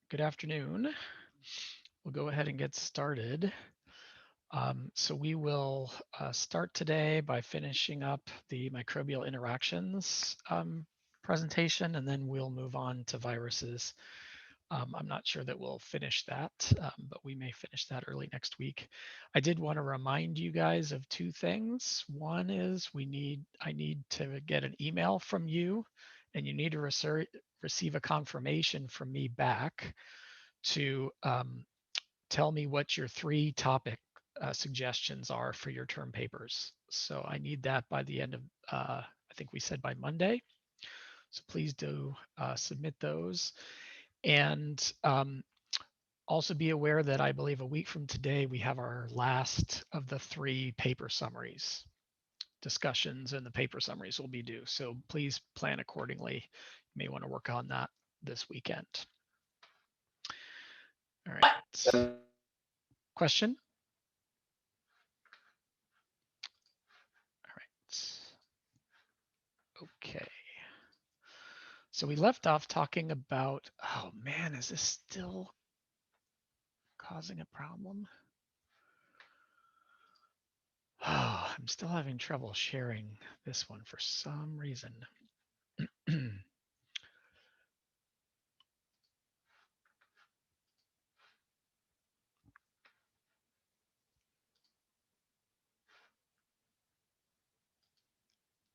Good afternoon. We'll go ahead and get started. So we will start today by finishing up the microbial interactions presentation, and then we'll move on to viruses. I'm not sure that we'll finish that, but we may finish that early next week. I did want to remind you guys of two things. One is I need to get an email from you, and you need to receive a confirmation from me back to tell me what your 3 topic suggestions are for your term papers. So I need that by the end of, I think we said by Monday. So please do submit those. And also be aware that I believe a week from today, we have our last of the 3 paper summaries. Discussions and the paper summaries will be due. So please plan accordingly. You may want to work on that this weekend. All right. Question? All right. Okay. So we left off talking about, oh man, is this still causing a problem? Oh, I'm still having trouble sharing this one for some reason.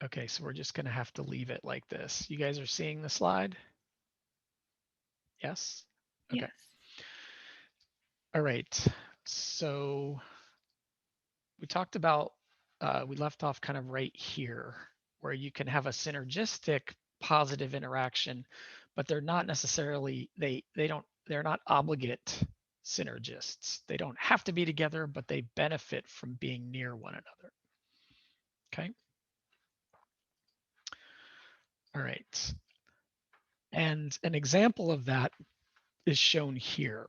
Okay, so we're just going to have to leave it like this. You guys are seeing the slide? Yes? Okay. Yes. All right. So we talked about, we left off kind of right here, where you can have a synergistic positive interaction, but they're not necessarily, they're not obligate synergists. They don't have to be together, but they benefit from being near one another. Okay. All right. And an example of that is shown here.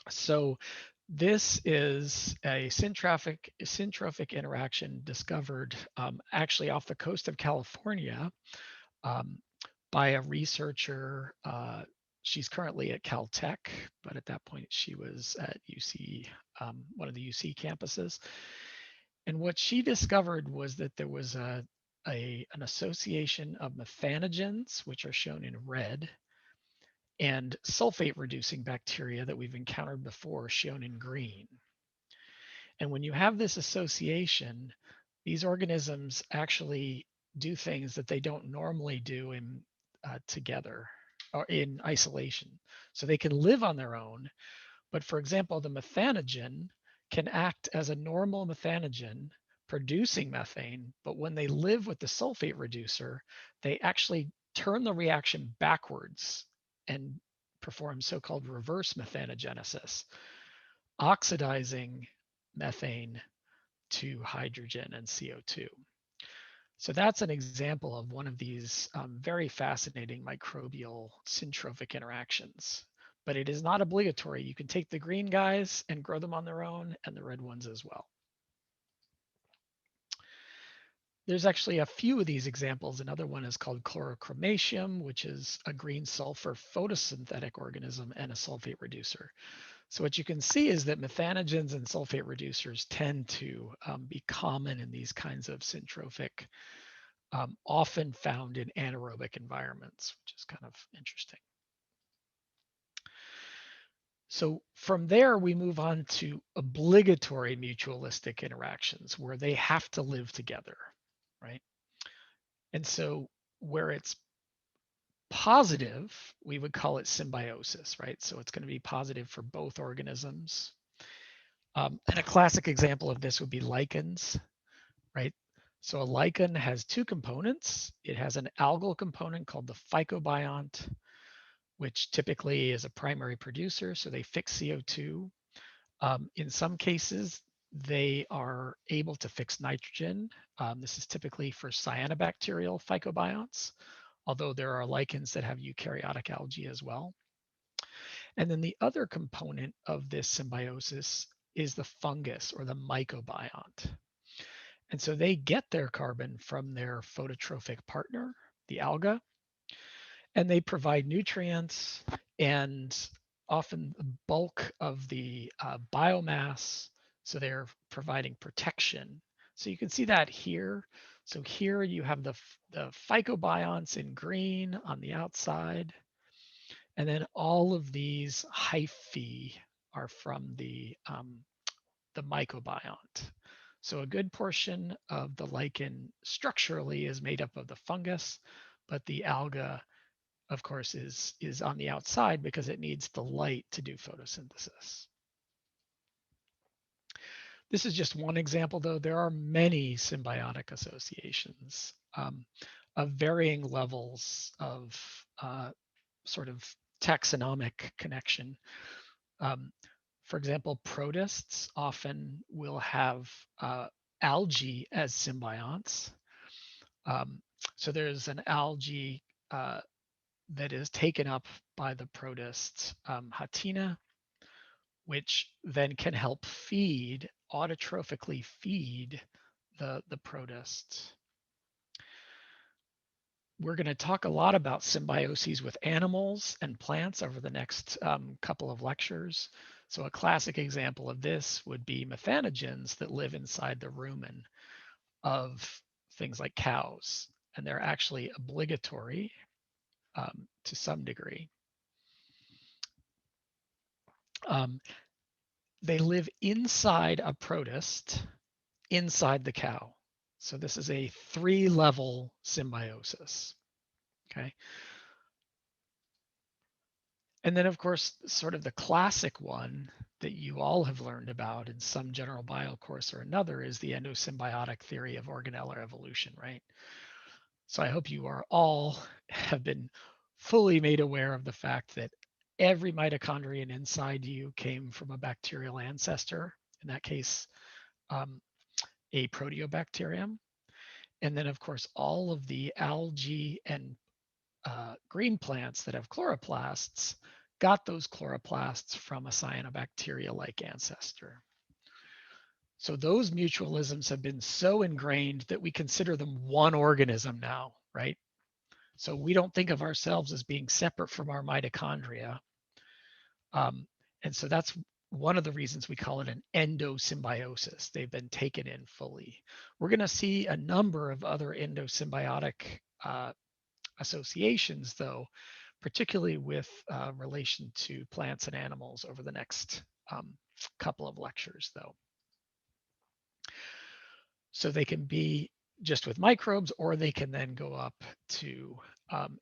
So this is a syntrophic interaction discovered actually off the coast of California by a researcher. She's currently at Caltech, but at that point she was at UC, one of the UC campuses. And what she discovered was that there was an association of methanogens, which are shown in red, and sulfate reducing bacteria that we've encountered before, shown in green. And when you have this association, these organisms actually do things that they don't normally do in together or in isolation. So they can live on their own, but for example, the methanogen can act as a normal methanogen producing methane, but when they live with the sulfate reducer, they actually turn the reaction backwards and perform so-called reverse methanogenesis, oxidizing methane to hydrogen and CO2. So that's an example of one of these very fascinating microbial syntrophic interactions. But it is not obligatory. You can take the green guys and grow them on their own, and the red ones as well. There's actually a few of these examples. Another one is called chlorochromatium, which is a green sulfur photosynthetic organism and a sulfate reducer. So what you can see is that methanogens and sulfate reducers tend to be common in these kinds of syntrophic, often found in anaerobic environments, which is kind of interesting. So from there, we move on to obligatory mutualistic interactions where they have to live together, right? And so where it's positive, we would call it symbiosis, right? So it's going to be positive for both organisms. And a classic example of this would be lichens, right? So a lichen has 2 components. It has an algal component called the phycobiont, which typically is a primary producer, so they fix CO2. In some cases, they are able to fix nitrogen. This is typically for cyanobacterial phycobionts, although there are lichens that have eukaryotic algae as well. And then the other component of this symbiosis is the fungus or the mycobiont. And so they get their carbon from their phototrophic partner, the alga, and they provide nutrients and often the bulk of the biomass, so they're providing protection. So you can see that here. So here you have the phycobionts in green on the outside, and then all of these hyphae are from the mycobiont. So a good portion of the lichen structurally is made up of the fungus, but the alga, of course, is on the outside because it needs the light to do photosynthesis. This is just one example, though. There are many symbiotic associations of varying levels of sort of taxonomic connection. For example, protists often will have algae as symbionts. So there's an algae that is taken up by the protist Hatina, which then can help feed, autotrophically feed the protist. We're going to talk a lot about symbioses with animals and plants over the next couple of lectures. So a classic example of this would be methanogens that live inside the rumen of things like cows, and they're actually obligatory to some degree. They live inside a protist, inside the cow. So this is a 3-level symbiosis, okay? And then, of course, sort of the classic one that you all have learned about in some general bio course or another is the endosymbiotic theory of organellar evolution, right? So I hope you are all have been fully made aware of the fact that every mitochondrion inside you came from a bacterial ancestor, in that case, a proteobacterium. And then, of course, all of the algae and green plants that have chloroplasts got those chloroplasts from a cyanobacteria-like ancestor. So those mutualisms have been so ingrained that we consider them one organism now, right? So we don't think of ourselves as being separate from our mitochondria. And so that's one of the reasons we call it an endosymbiosis. They've been taken in fully. We're going to see a number of other endosymbiotic associations, though, particularly with relation to plants and animals over the next couple of lectures, though. So they can be just with microbes, or they can then go up to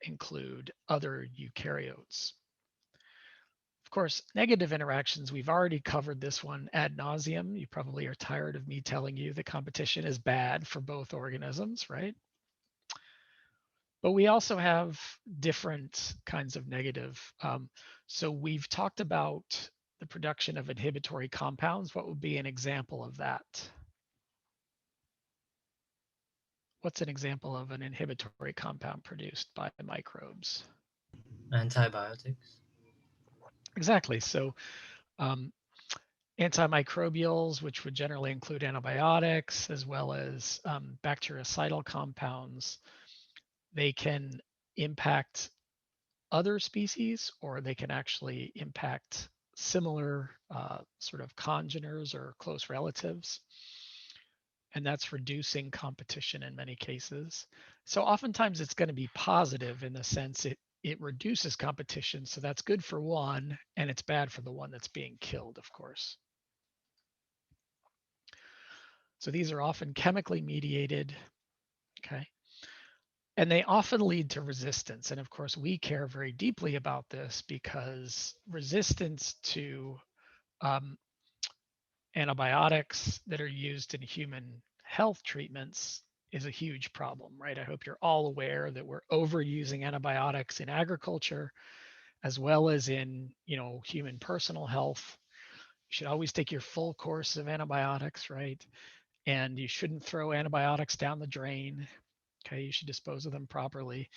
include other eukaryotes. Of course, negative interactions, we've already covered this one ad nauseum. You probably are tired of me telling you the competition is bad for both organisms, right? But we also have different kinds of negative. So we've talked about the production of inhibitory compounds. What would be an example of that? What's an example of an inhibitory compound produced by microbes? Antibiotics. Exactly. So antimicrobials, which would generally include antibiotics, as well as bactericidal compounds, they can impact other species, or they can actually impact similar sort of congeners or close relatives. And that's reducing competition in many cases. So oftentimes it's going to be positive in the sense it reduces competition. So that's good for one, and it's bad for the one that's being killed, of course. So these are often chemically mediated, okay? And they often lead to resistance. And of course, we care very deeply about this because resistance to antibiotics that are used in human health treatments is a huge problem, right? I hope you're all aware that we're overusing antibiotics in agriculture as well as in, human personal health. You should always take your full course of antibiotics, right? And you shouldn't throw antibiotics down the drain. Okay, you should dispose of them properly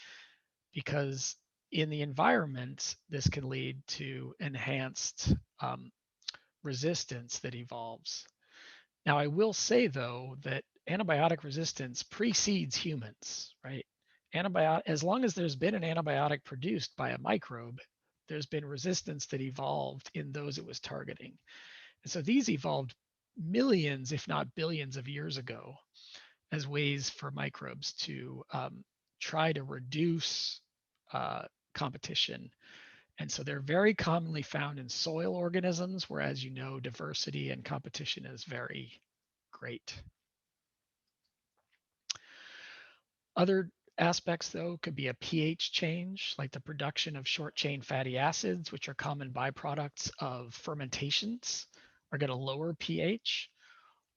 because in the environment, this can lead to enhanced resistance that evolves. Now, I will say, though, that antibiotic resistance precedes humans, right? As long as there's been an antibiotic produced by a microbe, there's been resistance that evolved in those it was targeting. And so these evolved millions, if not billions of years ago as ways for microbes to try to reduce competition. And so they're very commonly found in soil organisms, whereas you know diversity and competition is very great. Other aspects, though, could be a pH change, like the production of short-chain fatty acids, which are common byproducts of fermentations, are going to lower pH.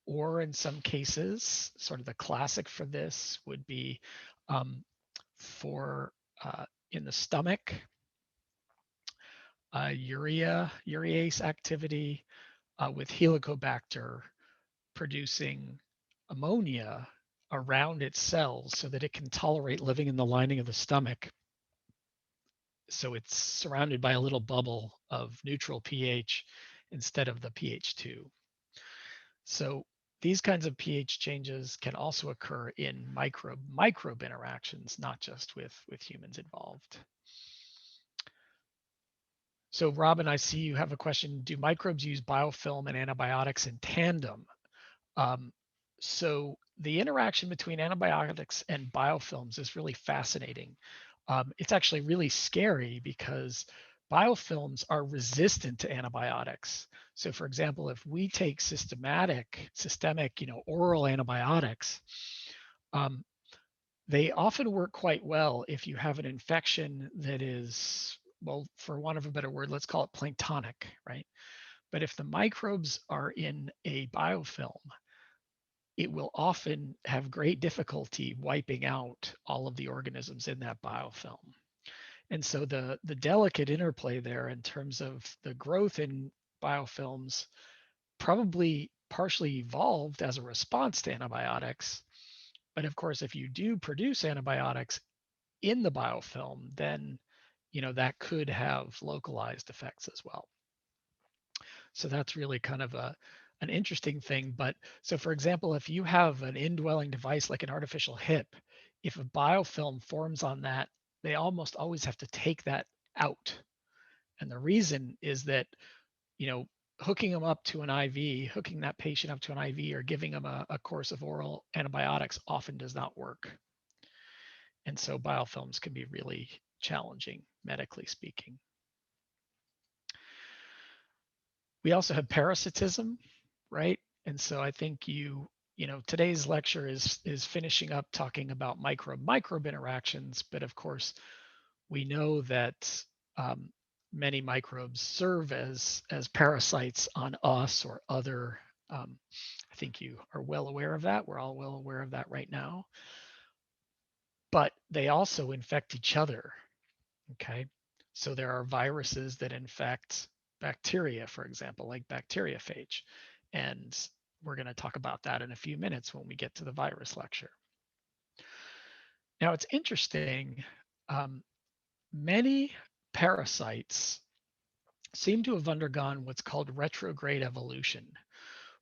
Or in some cases, sort of the classic for this would be for in the stomach, urease activity with Helicobacter producing ammonia around its cells so that it can tolerate living in the lining of the stomach. So it's surrounded by a little bubble of neutral pH instead of the pH 2. So these kinds of pH changes can also occur in microbe interactions, not just with humans involved. So Robin, I see you have a question. Do microbes use biofilm and antibiotics in tandem? So the interaction between antibiotics and biofilms is really fascinating. It's actually really scary because biofilms are resistant to antibiotics. So for example, if we take systemic, oral antibiotics, they often work quite well if you have an infection that is, well, for want of a better word, let's call it planktonic, right? But if the microbes are in a biofilm, it will often have great difficulty wiping out all of the organisms in that biofilm. And so the delicate interplay there in terms of the growth in biofilms probably partially evolved as a response to antibiotics. But of course, if you do produce antibiotics in the biofilm, then that could have localized effects as well. So that's really kind of an interesting thing. But so for example, if you have an indwelling device like an artificial hip, if a biofilm forms on that, they almost always have to take that out. And the reason is that, hooking them up to an IV, hooking that patient up to an IV or giving them a course of oral antibiotics often does not work. And so biofilms can be really challenging, medically speaking. We also have parasitism, right? And so I think today's lecture is finishing up talking about microbe interactions, but of course we know that many microbes serve as parasites on us or other. I think you are well aware of that. We're all well aware of that right now. But they also infect each other. Okay, so there are viruses that infect bacteria, for example, like bacteriophage. And we're going to talk about that in a few minutes when we get to the virus lecture. Now, it's interesting. Many parasites seem to have undergone what's called retrograde evolution,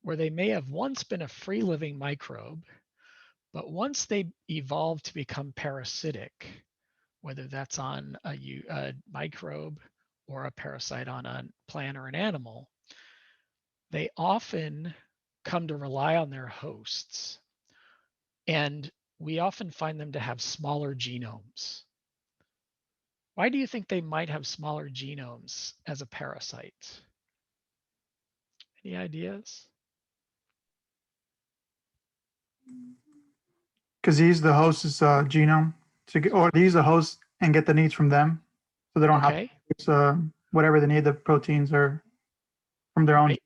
where they may have once been a free-living microbe, but once they evolved to become parasitic, whether that's on a microbe or a parasite on a plant or an animal, they often come to rely on their hosts. And we often find them to have smaller genomes. Why do you think they might have smaller genomes as a parasite? Any ideas? Because they use the host's genome or they use the host and get the needs from them, so they don't have to use whatever they need, the proteins or from their own. Right.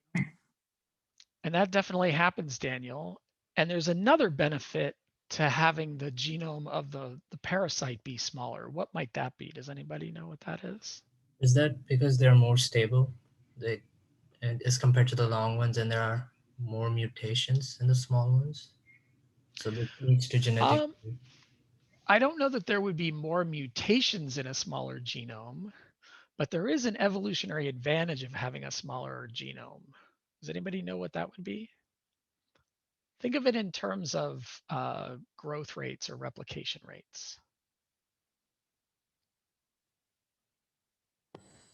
And that definitely happens, Daniel. And there's another benefit to having the genome of the parasite be smaller. What might that be? Does anybody know what that is? Is that because they're more stable, and as compared to the long ones, and there are more mutations in the small ones? So that leads to genetic. I don't know that there would be more mutations in a smaller genome, but there is an evolutionary advantage of having a smaller genome. Does anybody know what that would be? Think of it in terms of growth rates or replication rates.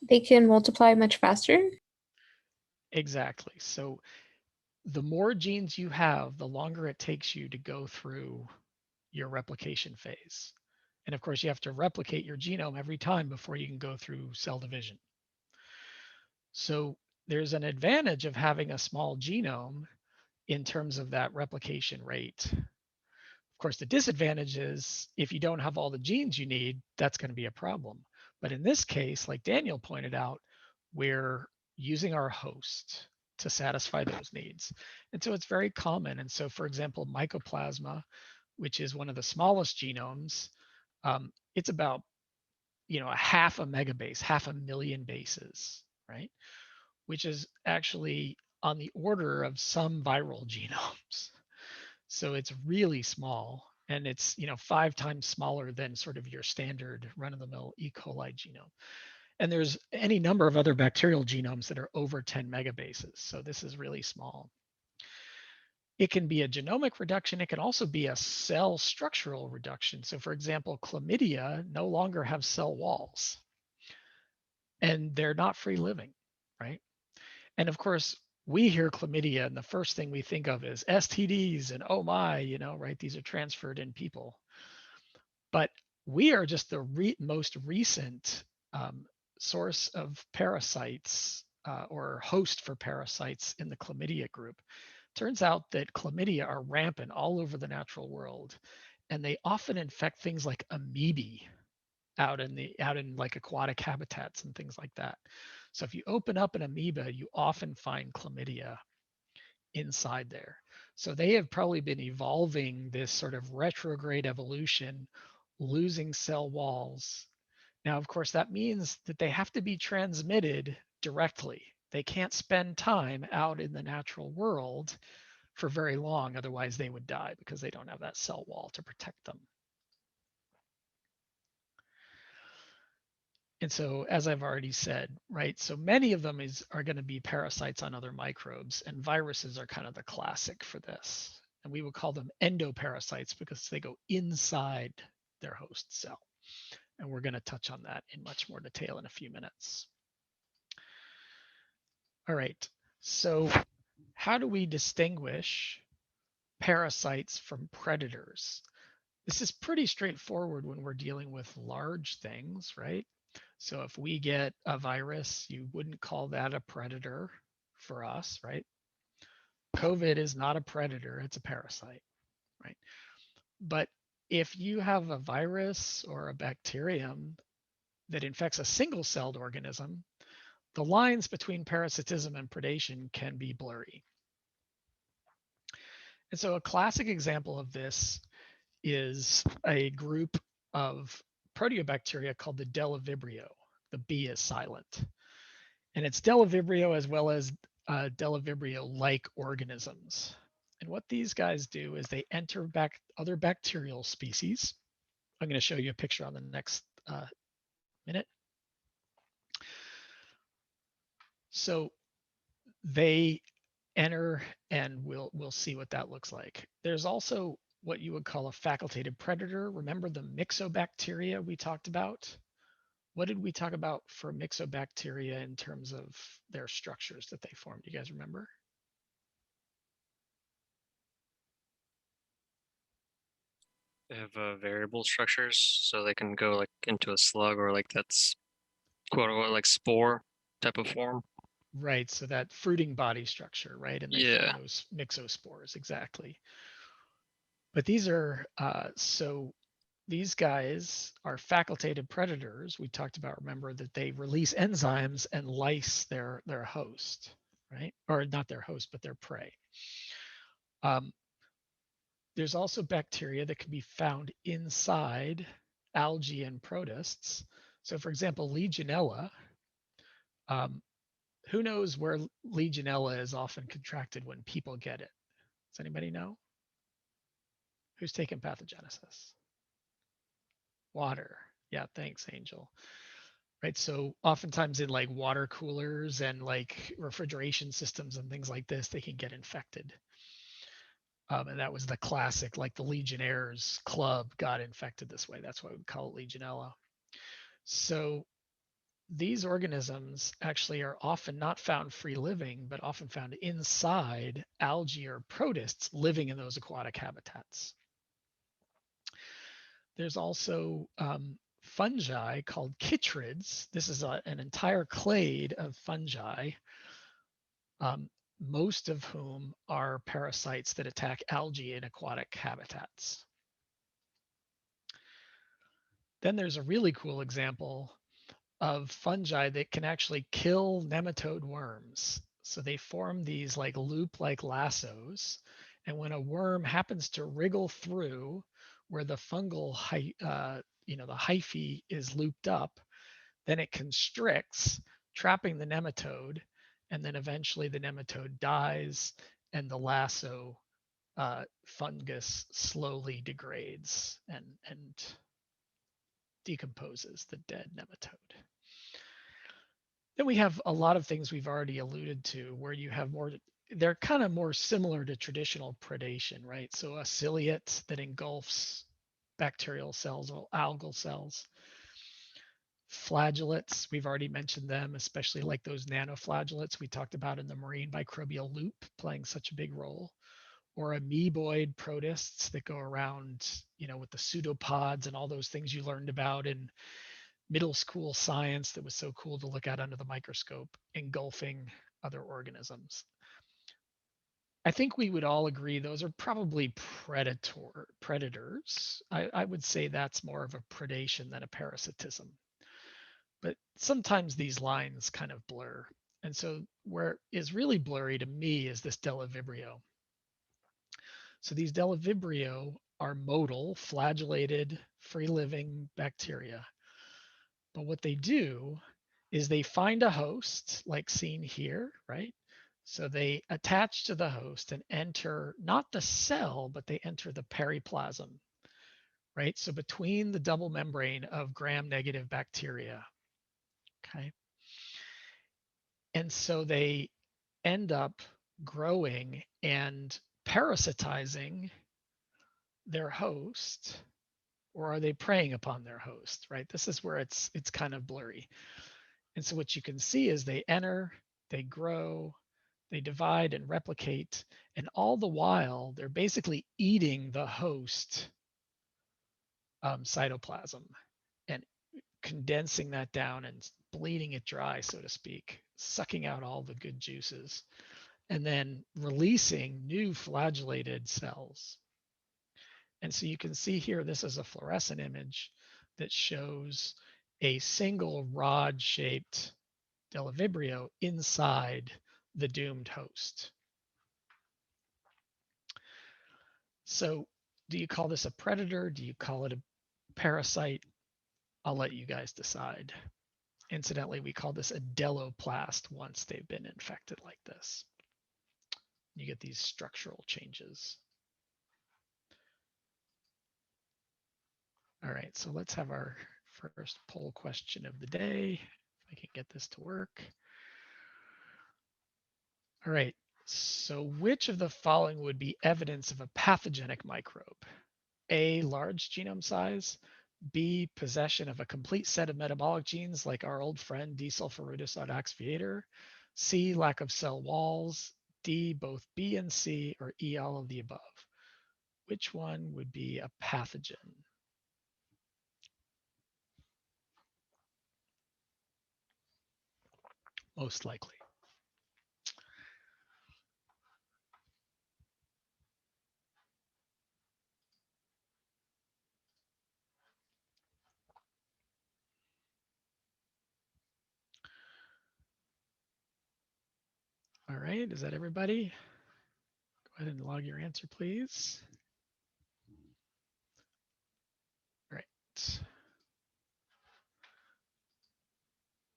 They can multiply much faster? Exactly. So the more genes you have, the longer it takes you to go through your replication phase. And of course, you have to replicate your genome every time before you can go through cell division. So there's an advantage of having a small genome in terms of that replication rate. Of course, the disadvantage is if you don't have all the genes you need, that's going to be a problem. But in this case, like Daniel pointed out, we're using our host to satisfy those needs. And so it's very common. And so, for example, Mycoplasma, which is one of the smallest genomes, it's about a half a megabase, 500,000 bases, right? Which is actually on the order of some viral genomes. So it's really small, and it's 5 times smaller than sort of your standard run-of-the-mill E. coli genome. And there's any number of other bacterial genomes that are over 10 megabases. So this is really small. It can be a genomic reduction. It can also be a cell structural reduction. So for example, chlamydia no longer have cell walls, and they're not free living, right? And of course, we hear chlamydia, and the first thing we think of is STDs and oh my, right? These are transferred in people. But we are just the most recent source of parasites or host for parasites in the chlamydia group. Turns out that chlamydia are rampant all over the natural world, and they often infect things like amoebae out in like aquatic habitats and things like that. So if you open up an amoeba, you often find chlamydia inside there. So they have probably been evolving this sort of retrograde evolution, losing cell walls. Now, of course, that means that they have to be transmitted directly. They can't spend time out in the natural world for very long, otherwise they would die because they don't have that cell wall to protect them. And so, as I've already said, right, so many of them are going to be parasites on other microbes, and viruses are kind of the classic for this. And we would call them endoparasites because they go inside their host cell. And we're going to touch on that in much more detail in a few minutes. All right, so how do we distinguish parasites from predators? This is pretty straightforward when we're dealing with large things, right? So if we get a virus, you wouldn't call that a predator for us, right? COVID is not a predator, it's a parasite, right? But if you have a virus or a bacterium that infects a single-celled organism, the lines between parasitism and predation can be blurry. And so a classic example of this is a group of proteobacteria called the Delavibrio. The B is silent. And it's Delavibrio as well as Delavibrio-like organisms. And what these guys do is they enter other bacterial species. I'm going to show you a picture on the next minute. So they enter, and we'll see what that looks like. There's also what you would call a facultated predator. Remember the myxobacteria we talked about? What did we talk about for myxobacteria in terms of their structures that they form? Do you guys remember? They have variable structures, so they can go like into a slug or like that's quote unquote like spore type of form. Right, so that fruiting body structure, right? And they Yeah. form those myxospores, exactly. But these are, so these guys are facultated predators. We talked about, remember, that they release enzymes and lyse their host, right? Or not their host, but their prey. There's also bacteria that can be found inside algae and protists. So for example, Legionella, who knows where Legionella is often contracted when people get it? Does anybody know? Who's taken pathogenesis? Water. Yeah, thanks, Angel. Right, so oftentimes in like water coolers and like refrigeration systems and things like this, they can get infected. And that was the classic, like the Legionnaires Club got infected this way. That's why we call it Legionella. So these organisms actually are often not found free living, but often found inside algae or protists living in those aquatic habitats. There's also fungi called chytrids. This is an entire clade of fungi, most of whom are parasites that attack algae in aquatic habitats. Then there's a really cool example of fungi that can actually kill nematode worms. So they form these like loop-like lassos. And when a worm happens to wriggle through where the fungal, the hyphae is looped up, then it constricts, trapping the nematode. And then eventually the nematode dies and the lasso fungus slowly degrades and decomposes the dead nematode. Then we have a lot of things we've already alluded to where you have more, they're kind of more similar to traditional predation, right? So a ciliate that engulfs bacterial cells or algal cells. Flagellates, we've already mentioned them, especially like those nanoflagellates we talked about in the marine microbial loop playing such a big role. Or amoeboid protists that go around, with the pseudopods and all those things you learned about in middle school science that was so cool to look at under the microscope, engulfing other organisms. I think we would all agree those are probably predators. I would say that's more of a predation than a parasitism. But sometimes these lines kind of blur. And so where is really blurry to me is this Delavibrio. So these Delavibrio are motile, flagellated, free-living bacteria. But what they do is they find a host, like seen here, right? So they attach to the host and enter not the cell, but they enter the periplasm, right? So between the double membrane of gram-negative bacteria, okay? And so they end up growing and parasitizing their host, or are they preying upon their host, right? This is where it's kind of blurry. And so what you can see is they enter, they grow, they divide and replicate, and all the while they're basically eating the host cytoplasm and condensing that down and bleeding it dry, so to speak, sucking out all the good juices, and then releasing new flagellated cells. And so you can see here, this is a fluorescent image that shows a single rod-shaped Delavibrio inside the doomed host. So do you call this a predator? Do you call it a parasite? I'll let you guys decide. Incidentally, we call this a deloplast once they've been infected like this. You get these structural changes. All right, so let's have our first poll question of the day. If I can get this to work. All right, so which of the following would be evidence of a pathogenic microbe? A, large genome size. B, possession of a complete set of metabolic genes like our old friend D. sulfurudis odoxviator. C, lack of cell walls. D, both B and C, or E, all of the above. Which one would be a pathogen? Most likely. All right, is that everybody? Go ahead and log your answer, please. All right.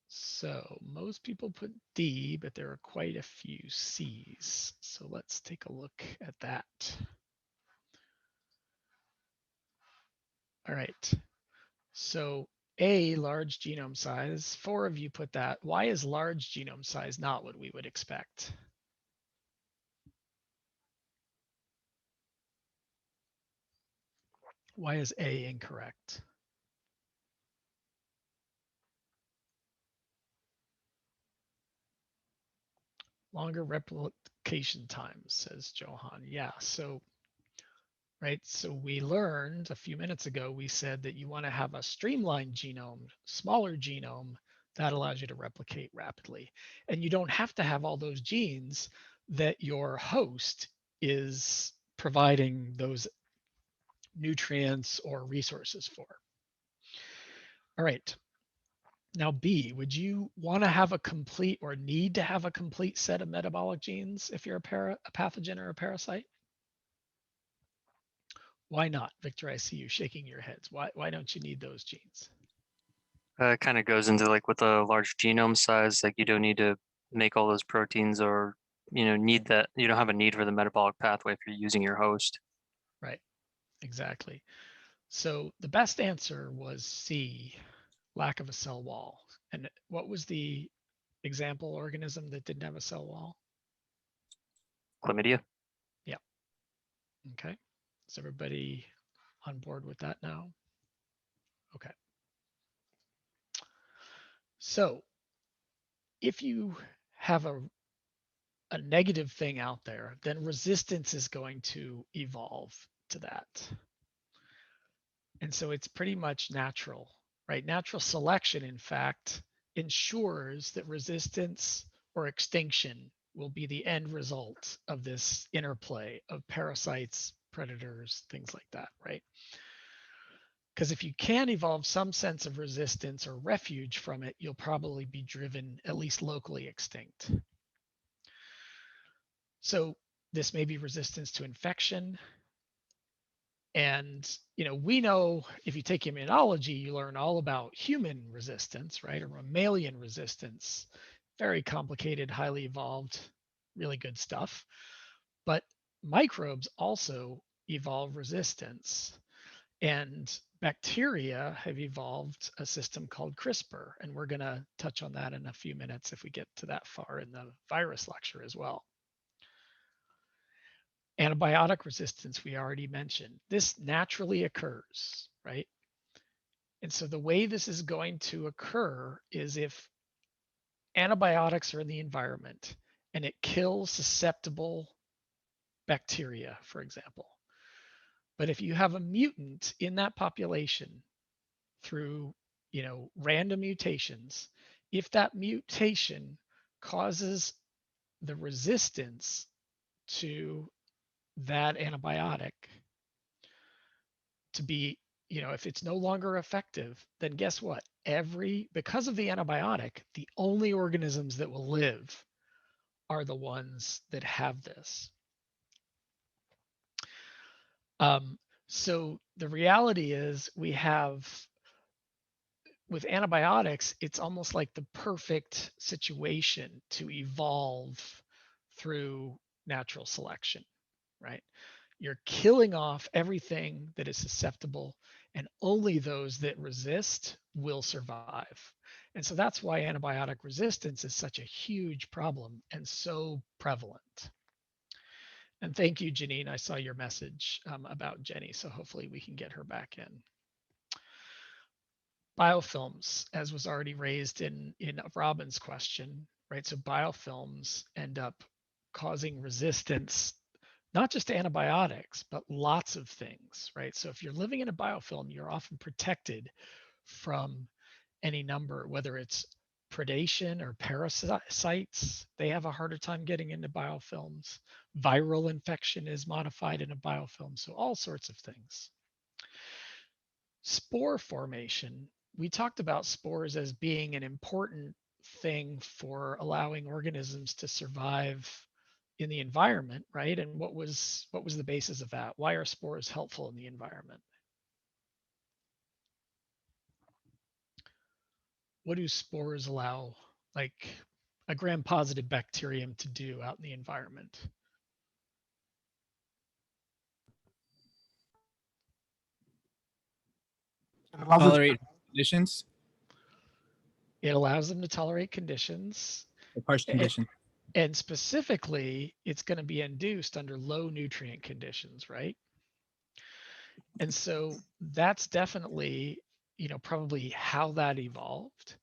So most people put D, but there are quite a few C's. So let's take a look at that. All right. So A, large genome size. 4 of you put that. Why is large genome size not what we would expect? Why is A incorrect? Longer replication times, says Johan. Yeah, so, right, so we learned a few minutes ago, we said that you want to have a streamlined genome, smaller genome, that allows you to replicate rapidly. And you don't have to have all those genes that your host is providing those nutrients or resources for. All right. Now, B, would you want to have a complete or need to have a complete set of metabolic genes if you're a pathogen or a parasite? Why not? Victor, I see you shaking your heads. Why don't you need those genes? It kind of goes into like with a large genome size, like you don't need to make all those proteins or, need that. You don't have a need for the metabolic pathway if you're using your host. Right, exactly. So the best answer was C, lack of a cell wall. And what was the example organism that didn't have a cell wall? Chlamydia. Yeah. Okay. Is everybody on board with that now? Okay. So if you have a negative thing out there, then resistance is going to evolve to that. And so it's pretty much natural, right? Natural selection, in fact, ensures that resistance or extinction will be the end result of this interplay of parasites, predators, things like that, right? Because if you can evolve some sense of resistance or refuge from it, you'll probably be driven at least locally extinct. So this may be resistance to infection. And, we know if you take immunology, you learn all about human resistance, right? Or mammalian resistance, very complicated, highly evolved, really good stuff. But microbes also evolve resistance. And bacteria have evolved a system called CRISPR. And we're going to touch on that in a few minutes if we get to that far in the virus lecture as well. Antibiotic resistance, we already mentioned. This naturally occurs, right? And so the way this is going to occur is if antibiotics are in the environment and it kills susceptible bacteria, for example. But if you have a mutant in that population through, random mutations, if that mutation causes the resistance to that antibiotic to be, if it's no longer effective, then guess what? Because of the antibiotic, the only organisms that will live are the ones that have this. So the reality is we have, with antibiotics, it's almost like the perfect situation to evolve through natural selection, right? You're killing off everything that is susceptible, and only those that resist will survive. And so that's why antibiotic resistance is such a huge problem and so prevalent. And thank you, Janine. I saw your message about Jenny, so hopefully we can get her back in. Biofilms, as was already raised in Robin's question, right? So biofilms end up causing resistance, not just to antibiotics, but lots of things, right? So if you're living in a biofilm, you're often protected from any number, whether it's predation or parasites, they have a harder time getting into biofilms. Viral infection is modified in a biofilm, so all sorts of things. Spore formation, we talked about spores as being an important thing for allowing organisms to survive in the environment, right? And what was the basis of that? Why are spores helpful in the environment? What do spores allow, like a gram-positive bacterium, to do out in the environment? Tolerate conditions, It allows them to tolerate conditions. or harsh condition. And specifically, it's going to be induced under low nutrient conditions, right? And so that's definitely, probably how that evolved.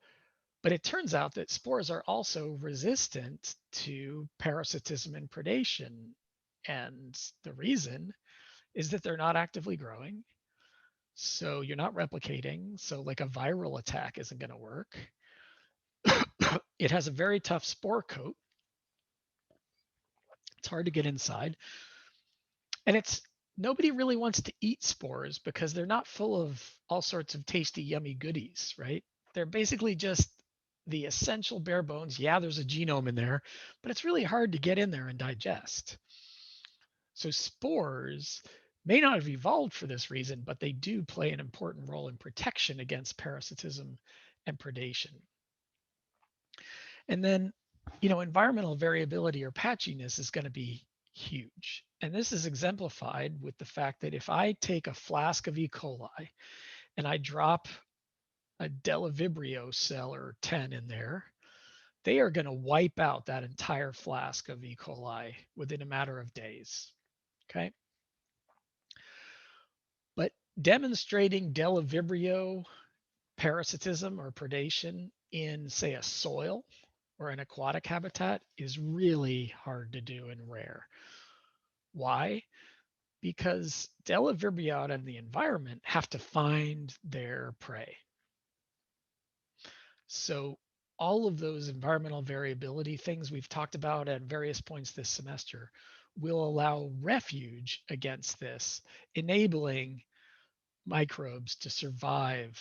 But it turns out that spores are also resistant to parasitism and predation. And the reason is that they're not actively growing. So you're not replicating. So like a viral attack isn't going to work. It has a very tough spore coat. It's hard to get inside. And nobody really wants to eat spores because they're not full of all sorts of tasty, yummy goodies, right? They're basically just the essential bare bones. Yeah, there's a genome in there, but it's really hard to get in there and digest. So spores may not have evolved for this reason, but they do play an important role in protection against parasitism and predation. And then, environmental variability or patchiness is going to be huge. And this is exemplified with the fact that if I take a flask of E. coli and I drop a Delavibrio cell or 10 in there, they are going to wipe out that entire flask of E. coli within a matter of days. Okay. But demonstrating Delavibrio parasitism or predation in, say, a soil or an aquatic habitat is really hard to do and rare. Why? Because Delavibrio out in the environment have to find their prey. So all of those environmental variability things we've talked about at various points this semester will allow refuge against this, enabling microbes to survive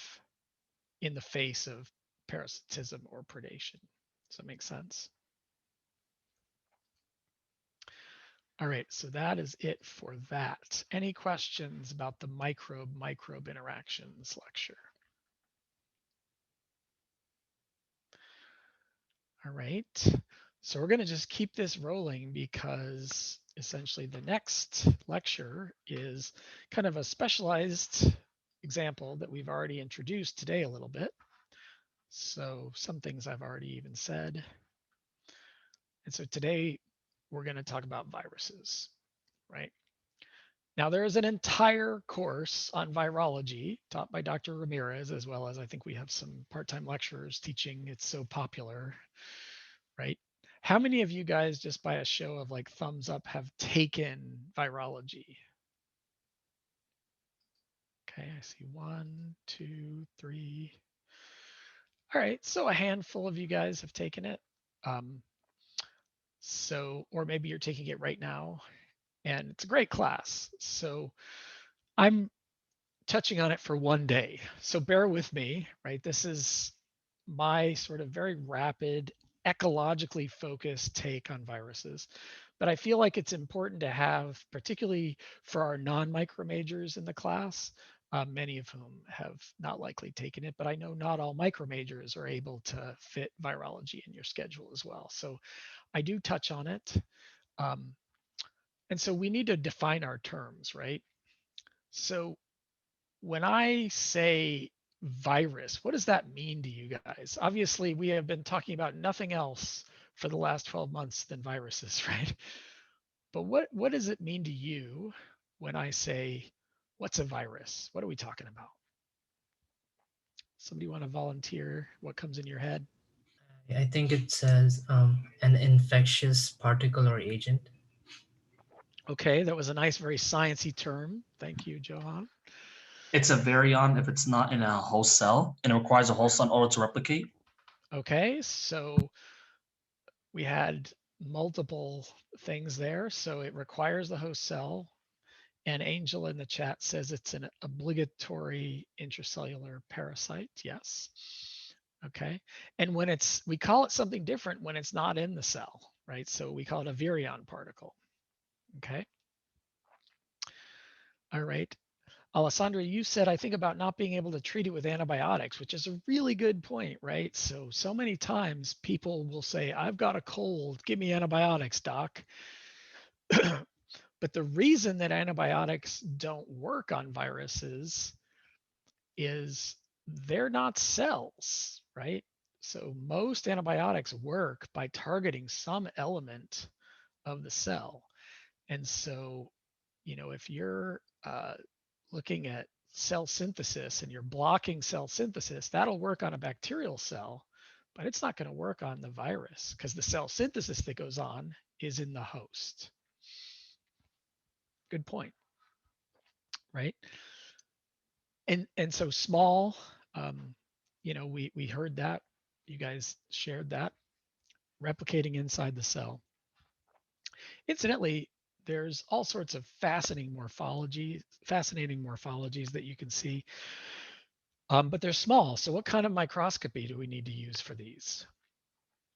in the face of parasitism or predation. Does that make sense? All right, so that is it for that. Any questions about the microbe interactions lecture? All right, so we're going to just keep this rolling because essentially the next lecture is kind of a specialized example that we've already introduced today a little bit. So some things I've already even said. And so today we're going to talk about viruses, right? Now there is an entire course on virology taught by Dr. Ramirez, as well as I think we have some part-time lecturers teaching. It's so popular, right? How many of you guys, just by a show of like thumbs up, have taken virology? Okay, I see 1, 2, 3. All right, so a handful of you guys have taken it. Or maybe you're taking it right now, and it's a great class. So I'm touching on it for one day. So bear with me, right? This is my sort of very rapid, ecologically focused take on viruses. But I feel like it's important to have, particularly for our non-micro majors in the class, many of whom have not likely taken it, but I know not all micro majors are able to fit virology in your schedule as well. So I do touch on it. And so we need to define our terms, right? So when I say virus, what does that mean to you guys? Obviously, we have been talking about nothing else for the last 12 months than viruses, right? But what does it mean to you when I say, what's a virus? What are we talking about? Somebody want to volunteer what comes in your head? I think it says an infectious particle or agent. Okay, that was a nice, very sciencey term. Thank you, Johan. It's a virion if it's not in a host cell and it requires a host cell in order to replicate. Okay, so we had multiple things there. So it requires the host cell. And Angel in the chat says it's an obligatory intracellular parasite. Yes. Okay. And when we call it something different when it's not in the cell, right? So we call it a virion particle. Okay. All right. Alessandra, you said, I think about not being able to treat it with antibiotics, which is a really good point, right? So many times people will say, I've got a cold, give me antibiotics, doc. But the reason that antibiotics don't work on viruses is they're not cells, right? So most antibiotics work by targeting some element of the cell. And so, if you're looking at cell synthesis and you're blocking cell synthesis, that'll work on a bacterial cell, but it's not going to work on the virus because the cell synthesis that goes on is in the host. Good point, right? And so small, you know, we heard that, you guys shared that, replicating inside the cell. Incidentally, there's all sorts of fascinating morphologies that you can see, but they're small. So what kind of microscopy do we need to use for these?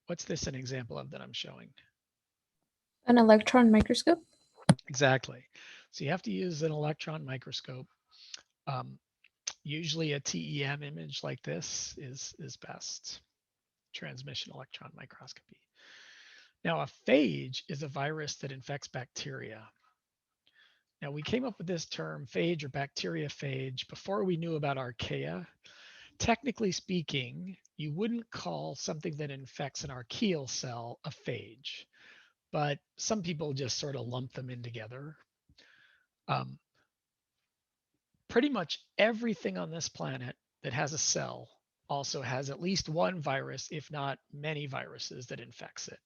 What's this an example of that I'm showing? An electron microscope? Exactly. So you have to use an electron microscope. Usually a TEM image like this is best. Transmission electron microscopy. Now, a phage is a virus that infects bacteria. Now, we came up with this term phage or bacteriophage before we knew about archaea. Technically speaking, you wouldn't call something that infects an archaeal cell a phage, but some people just sort of lump them in together. Pretty much everything on this planet that has a cell also has at least one virus, if not many viruses that infects it.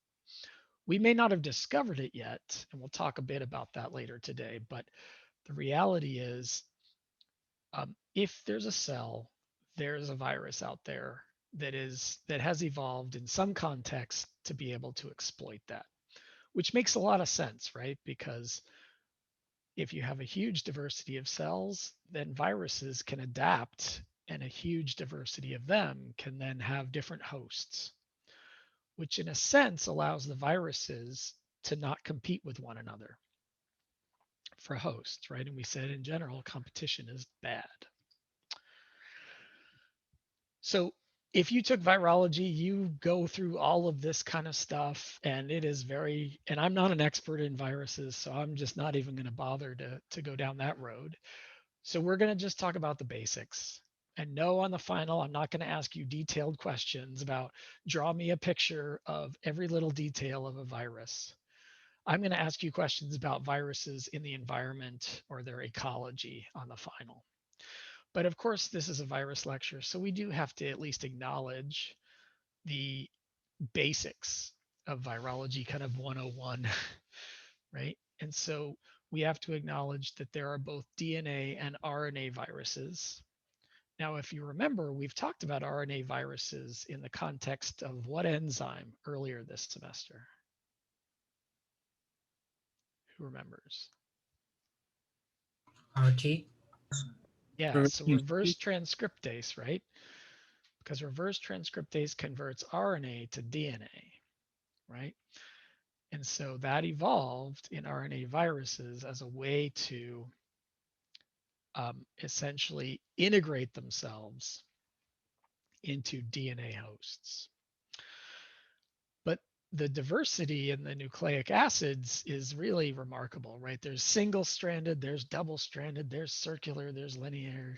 We may not have discovered it yet, and we'll talk a bit about that later today, but the reality is if there's a cell, there's a virus out there that has evolved in some context to be able to exploit that, which makes a lot of sense, right? Because if you have a huge diversity of cells, then viruses can adapt, and a huge diversity of them can then have different hosts, which in a sense allows the viruses to not compete with one another for hosts, right? And we said in general, competition is bad. So if you took virology, you go through all of this kind of stuff, and it is very, and I'm not an expert in viruses, so I'm just not even going to bother to go down that road. So we're going to just talk about the basics. And no, on the final, I'm not going to ask you detailed questions about draw me a picture of every little detail of a virus. I'm going to ask you questions about viruses in the environment or their ecology on the final. But of course, this is a virus lecture, so we do have to at least acknowledge the basics of virology, kind of 101, right? And so we have to acknowledge that there are both DNA and RNA viruses. Now, if you remember, we've talked about RNA viruses in the context of what enzyme earlier this semester? Who remembers? RT? Yeah, so reverse transcriptase, right? Because reverse transcriptase converts RNA to DNA, right? And so that evolved in RNA viruses as a way to essentially integrate themselves into DNA hosts. But the diversity in the nucleic acids is really remarkable, right? There's single-stranded, there's double-stranded, there's circular, there's linear,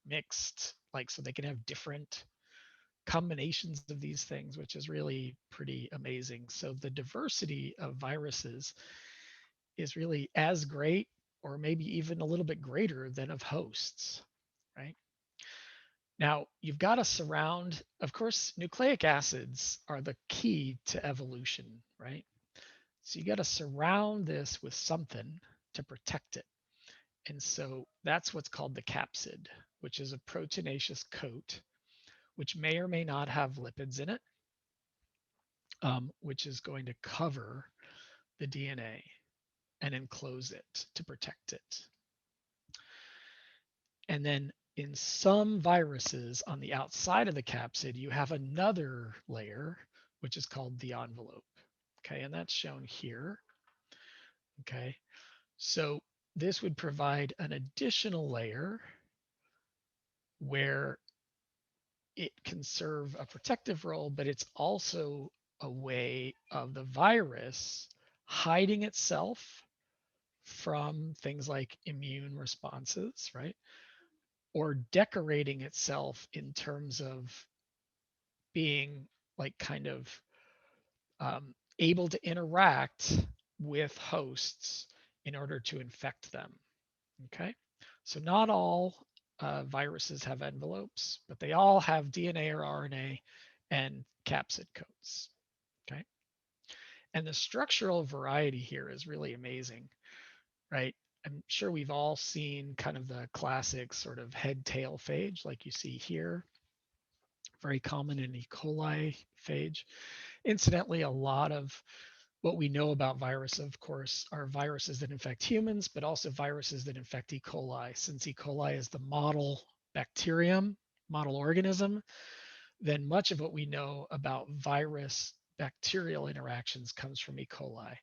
mixed, like, so they can have different combinations of these things, which is really pretty amazing. So the diversity of viruses is really as great or maybe even a little bit greater than of hosts, right? Now, you've got to surround, of course, nucleic acids are the key to evolution, right? So you got to surround this with something to protect it. And so that's what's called the capsid, which is a proteinaceous coat, which may or may not have lipids in it, which is going to cover the DNA and enclose it to protect it. And then in some viruses on the outside of the capsid, you have another layer, which is called the envelope. Okay, and that's shown here. Okay, so this would provide an additional layer where it can serve a protective role, but it's also a way of the virus hiding itself from things like immune responses, right? Or decorating itself in terms of being like kind of able to interact with hosts in order to infect them. Okay, so not all viruses have envelopes, but they all have DNA or RNA, and capsid coats. Okay. And the structural variety here is really amazing, right? I'm sure we've all seen kind of the classic sort of head-tail phage like you see here. Very common in E. coli phage. Incidentally, a lot of what we know about virus, of course, are viruses that infect humans, but also viruses that infect E. coli. Since E. coli is the model bacterium, model organism, then much of what we know about virus bacterial interactions comes from E. coli.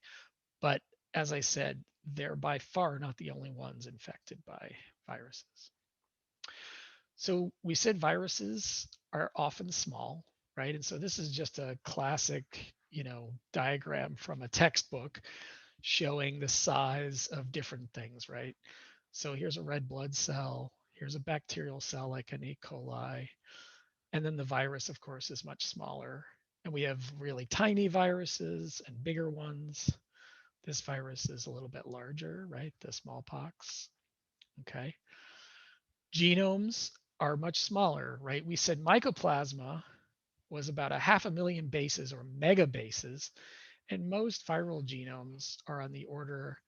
But as I said, they're by far not the only ones infected by viruses. So we said viruses are often small, right? And so this is just a classic, diagram from a textbook showing the size of different things, right? So here's a red blood cell, here's a bacterial cell like an E. coli, and then the virus, of course, is much smaller. And we have really tiny viruses and bigger ones. This virus is a little bit larger, right? The smallpox. Okay. Genomes are much smaller, right? We said mycoplasma was about 500,000 bases or megabases, and most viral genomes are on the order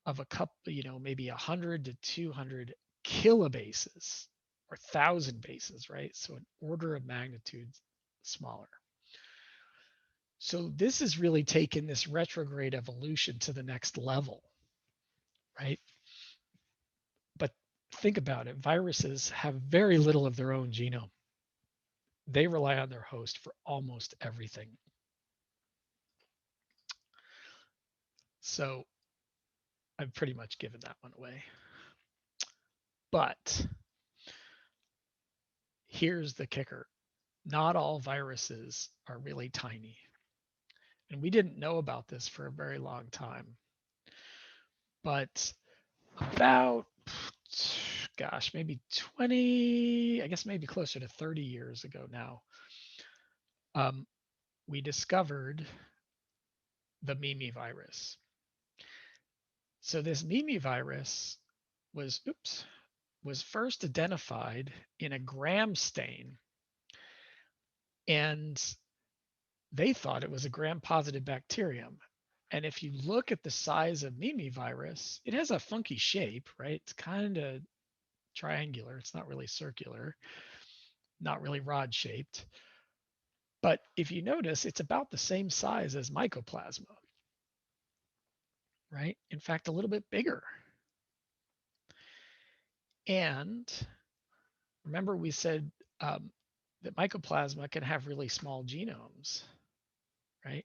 of a couple, maybe 100 to 200 kilobases or 1,000 bases, right? So an order of magnitude smaller. So this has really taken this retrograde evolution to the next level, right? But think about it, viruses have very little of their own genome. They rely on their host for almost everything. So I've pretty much given that one away. But here's the kicker. Not all viruses are really tiny. And we didn't know about this for a very long time. But about, gosh, maybe 20, I guess maybe closer to 30 years ago now, we discovered the Mimi virus. So this Mimi virus was first identified in a gram stain, and they thought it was a gram-positive bacterium. And if you look at the size of Mimi virus, it has a funky shape, right? It's kind of triangular. It's not really circular, not really rod-shaped. But if you notice, it's about the same size as mycoplasma, right? In fact, a little bit bigger. And remember we said that mycoplasma can have really small genomes, right?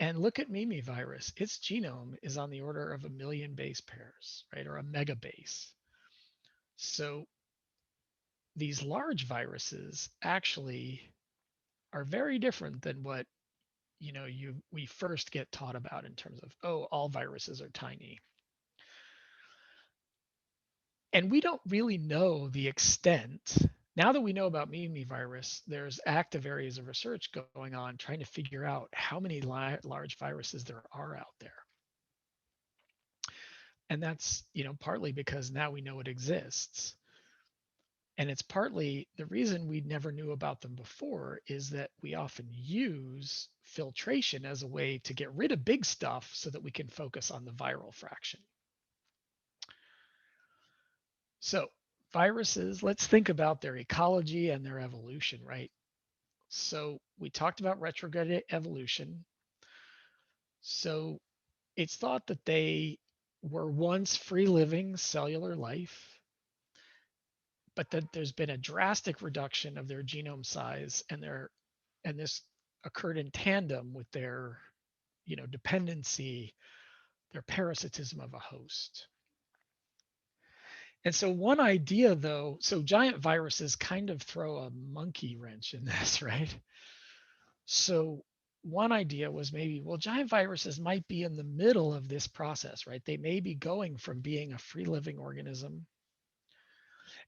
And look at Mimi virus. Its genome is on the order of 1 million base pairs, right? Or a megabase. So these large viruses actually are very different than what we first get taught about in terms of, oh, all viruses are tiny. And we don't really know the extent. Now that we know about Mimi virus, there's active areas of research going on trying to figure out how many large viruses there are out there. And that's, partly because now we know it exists. And it's partly the reason we never knew about them before is that we often use filtration as a way to get rid of big stuff so that we can focus on the viral fraction. So viruses, let's think about their ecology and their evolution, right? So we talked about retrograde evolution. So it's thought that they were once free-living cellular life, but that there's been a drastic reduction of their genome size, and this occurred in tandem with their, dependency, their parasitism of a host. And so one idea though, so giant viruses kind of throw a monkey wrench in this, right? So one idea was maybe, well, giant viruses might be in the middle of this process, right? They may be going from being a free living organism.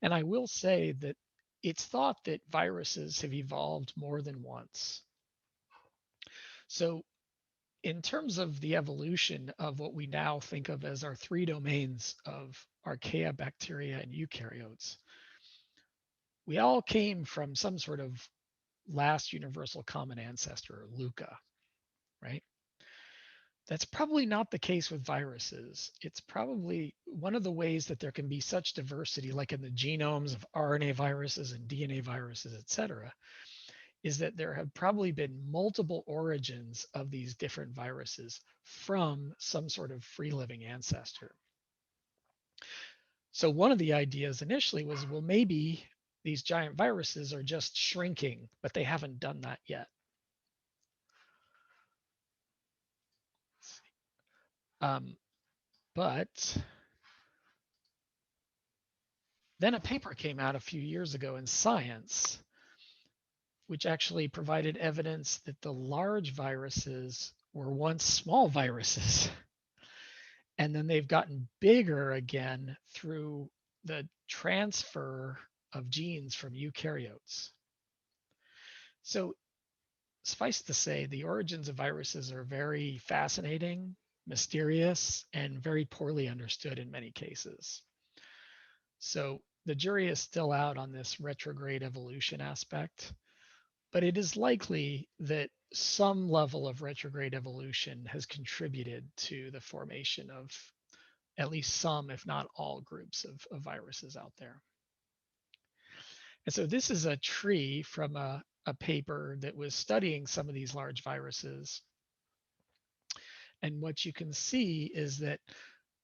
And I will say that it's thought that viruses have evolved more than once. So in terms of the evolution of what we now think of as our 3 domains of archaea, bacteria, and eukaryotes, we all came from some sort of last universal common ancestor, or LUCA, right? That's probably not the case with viruses. It's probably one of the ways that there can be such diversity, like in the genomes of RNA viruses and DNA viruses, et cetera, is that there have probably been multiple origins of these different viruses from some sort of free living ancestor. So one of the ideas initially was, well, maybe these giant viruses are just shrinking, but they haven't done that yet. But then a paper came out a few years ago in Science, which actually provided evidence that the large viruses were once small viruses. And then they've gotten bigger again through the transfer of genes from eukaryotes. So suffice to say, the origins of viruses are very fascinating, mysterious, and very poorly understood in many cases. So the jury is still out on this retrograde evolution aspect, but it is likely that some level of retrograde evolution has contributed to the formation of at least some, if not all, groups of viruses out there. And so this is a tree from a paper that was studying some of these large viruses. And what you can see is that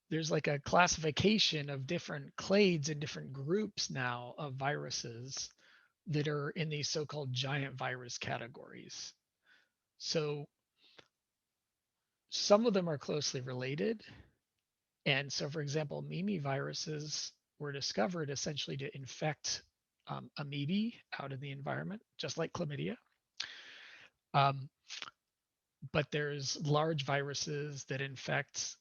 there's like a classification of different clades and different groups now of viruses that are in these so-called giant virus categories. So some of them are closely related. And so, for example, Mimi viruses were discovered essentially to infect amoebae out in the environment, just like chlamydia. But there's large viruses that infect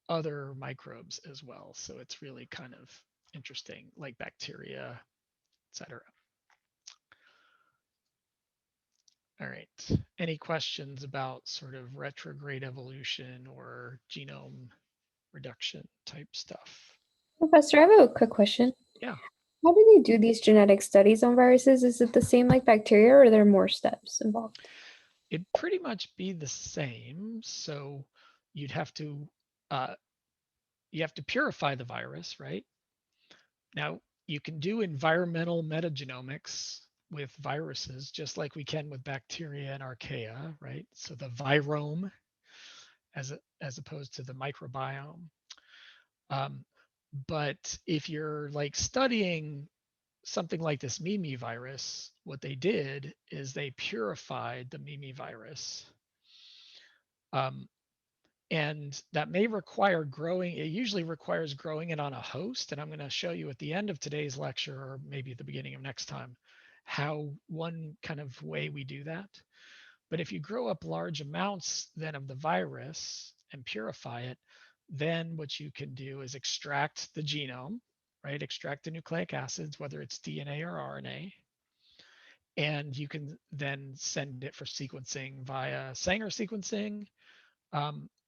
other microbes as well. So it's really kind of interesting, like bacteria, etc. All right. Any questions about sort of retrograde evolution or genome reduction type stuff? Professor, I have a quick question. Yeah. How do they do these genetic studies on viruses? Is it the same like bacteria, or are there more steps involved? It'd pretty much be the same. So you'd have to purify the virus, right? Now you can do environmental metagenomics with viruses, just like we can with bacteria and archaea, right? So the virome as opposed to the microbiome. But if you're like studying something like this Mimi virus, what they did is they purified the Mimi virus. And that may require growing, it usually requires growing it on a host. And I'm going to show you at the end of today's lecture, or maybe at the beginning of next time, how one kind of way we do that. But if you grow up large amounts then of the virus and purify it, then what you can do is extract the genome, right? Extract the nucleic acids, whether it's DNA or RNA. And you can then send it for sequencing via Sanger sequencing,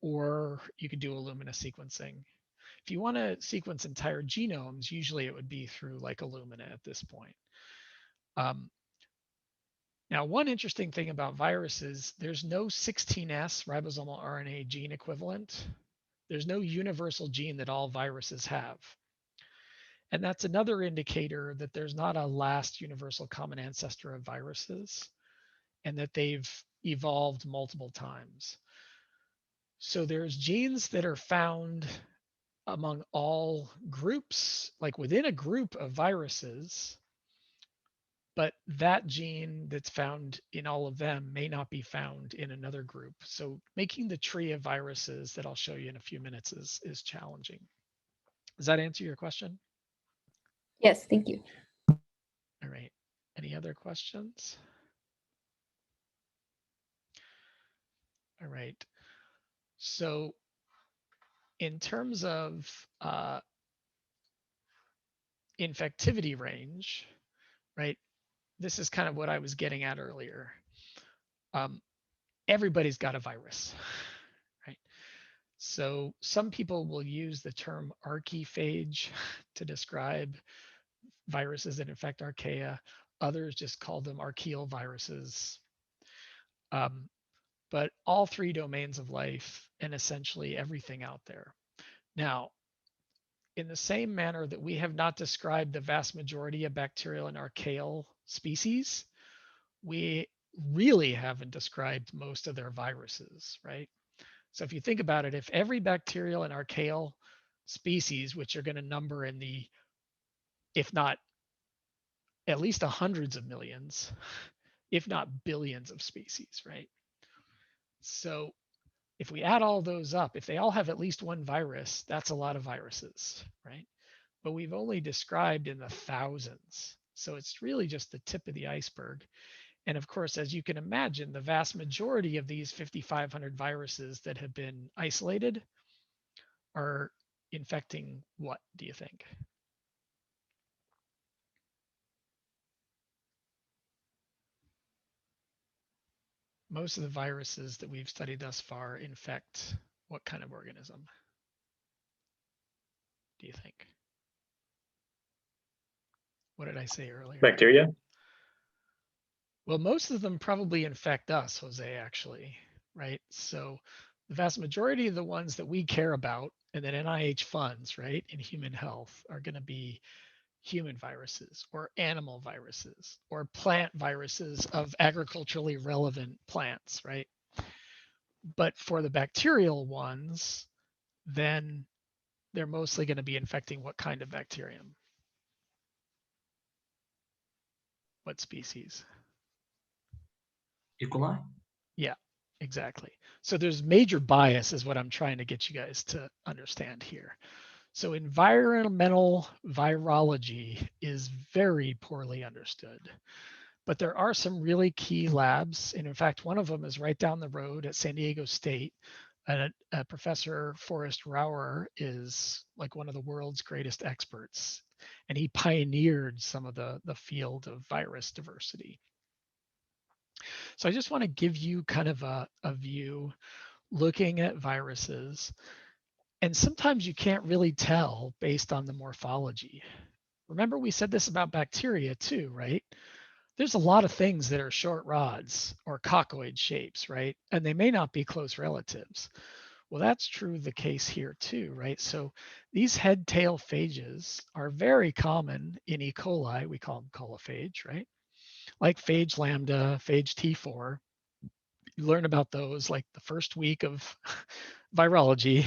or you could do Illumina sequencing. If you want to sequence entire genomes, usually it would be through like Illumina at this point. Now, one interesting thing about viruses, there's no 16S ribosomal RNA gene equivalent. There's no universal gene that all viruses have. And that's another indicator that there's not a last universal common ancestor of viruses, and that they've evolved multiple times. So there's genes that are found among all groups, like within a group of viruses, but that gene that's found in all of them may not be found in another group. So making the tree of viruses that I'll show you in a few minutes is challenging. Does that answer your question? Yes, thank you. All right. Any other questions? All right. So in terms of infectivity range, right? This is kind of what I was getting at earlier. Everybody's got a virus, right? So some people will use the term archaephage to describe viruses that infect archaea. Others just call them archaeal viruses. But all three domains of life and essentially everything out there. Now, in the same manner that we have not described the vast majority of bacterial and archaeal species, we really haven't described most of their viruses, right? So if you think about it, if every bacterial and archaeal species, which are going to number in the, if not at least hundreds of millions, if not billions of species, right? So if we add all those up, if they all have at least one virus, that's a lot of viruses, right? But we've only described in the thousands. So it's really just the tip of the iceberg. And of course, as you can imagine, the vast majority of these 5,500 viruses that have been isolated are infecting what, do you think? Most of the viruses that we've studied thus far infect what kind of organism, do you think? What did I say earlier? Bacteria? Well, most of them probably infect us, Jose, actually, right? So the vast majority of the ones that we care about and that NIH funds, right, in human health are going to be human viruses or animal viruses or plant viruses of agriculturally relevant plants, right? But for the bacterial ones, then they're mostly going to be infecting what kind of bacterium? What species? E. coli? Yeah, exactly. So there's major bias is what I'm trying to get you guys to understand here. So environmental virology is very poorly understood, but there are some really key labs. And in fact, one of them is right down the road at San Diego State. Professor Forrest Rauer is like one of the world's greatest experts, and he pioneered some of the field of virus diversity. So I just want to give you kind of a view looking at viruses. And sometimes you can't really tell based on the morphology. Remember we said this about bacteria too, right? There's a lot of things that are short rods or coccoid shapes, right? And they may not be close relatives. Well, that's true the case here too, right? So these head-tail phages are very common in E. coli. We call them coliphage, right? Like phage lambda, phage T4. You learn about those like the first week of virology.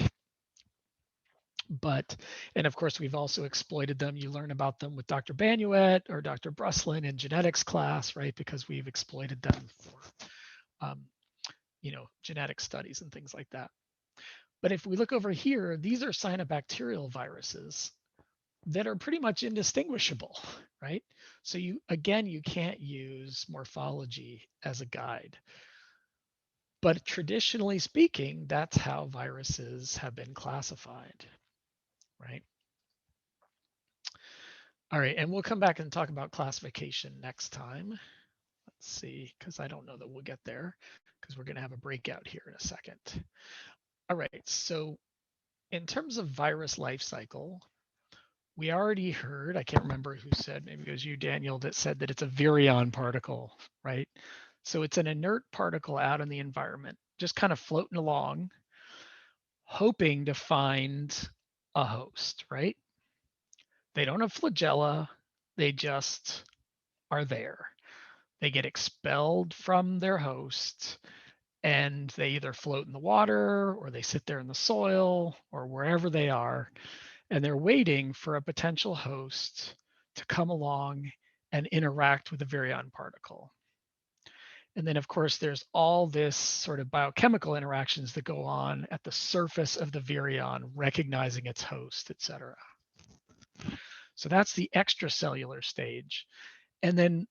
But, and of course, we've also exploited them. You learn about them with Dr. Banuet or Dr. Bruslin in genetics class, right? Because we've exploited them for, genetic studies and things like that. But if we look over here, these are cyanobacterial viruses that are pretty much indistinguishable, right? So you can't use morphology as a guide. But traditionally speaking, that's how viruses have been classified, right? All right, and we'll come back and talk about classification next time. Let's see, because I don't know that we'll get there, because we're going to have a breakout here in a second. All right, so in terms of virus life cycle, we already heard, I can't remember who said, maybe it was you, Daniel, that said that it's a virion particle, right? So it's an inert particle out in the environment, just kind of floating along, hoping to find a host, right? They don't have flagella, they just are there. They get expelled from their host and they either float in the water or they sit there in the soil or wherever they are. And they're waiting for a potential host to come along and interact with the virion particle. And then, of course, there's all this sort of biochemical interactions that go on at the surface of the virion, recognizing its host, et cetera. So that's the extracellular stage. And then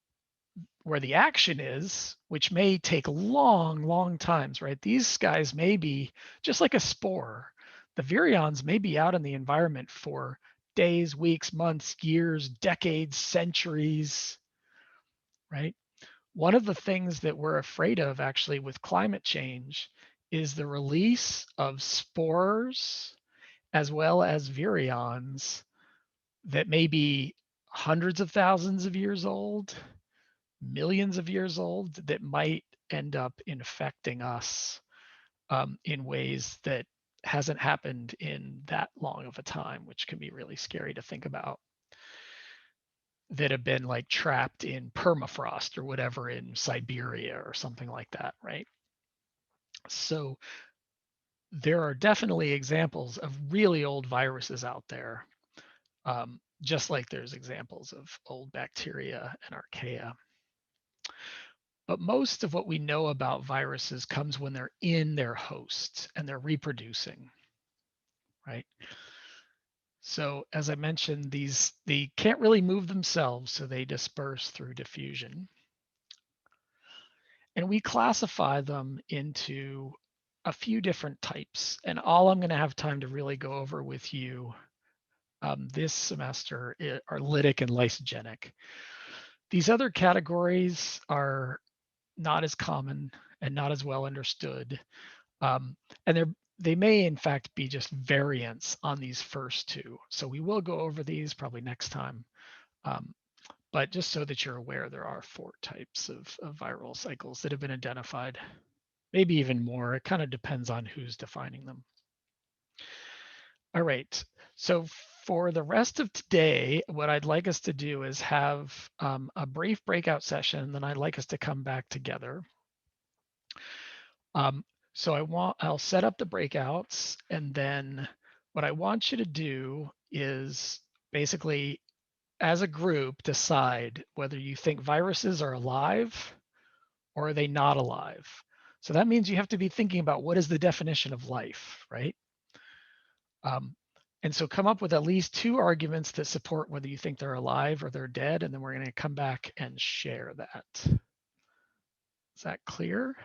where the action is, which may take long times, right? These guys may be just like a spore. The virions may be out in the environment for days, weeks, months, years, decades, centuries, right? One of the things that we're afraid of actually with climate change is the release of spores as well as virions that may be hundreds of thousands of years old millions of years old that might end up infecting us in ways that hasn't happened in that long of a time, which can be really scary to think about, that have been like trapped in permafrost or whatever in Siberia or something like that, right? So there are definitely examples of really old viruses out there, just like there's examples of old bacteria and archaea. But most of what we know about viruses comes when they're in their host and they're reproducing, right? So as I mentioned, they can't really move themselves, so they disperse through diffusion. And we classify them into a few different types. And all I'm going to have time to really go over with you this semester are lytic and lysogenic. These other categories are not as common and not as well understood. And they may in fact be just variants on these first two. So we will go over these probably next time. But just so that you're aware, there are 4 types of viral cycles that have been identified, maybe even more. It kind of depends on who's defining them. All right, so for the rest of today, what I'd like us to do is have a brief breakout session, then I'd like us to come back together. So I'll set up the breakouts, and then what I want you to do is basically, as a group, decide whether you think viruses are alive or are they not alive. So that means you have to be thinking about what is the definition of life, right? And so come up with at least 2 arguments that support whether you think they're alive or they're dead, and then we're going to come back and share that. Is that clear?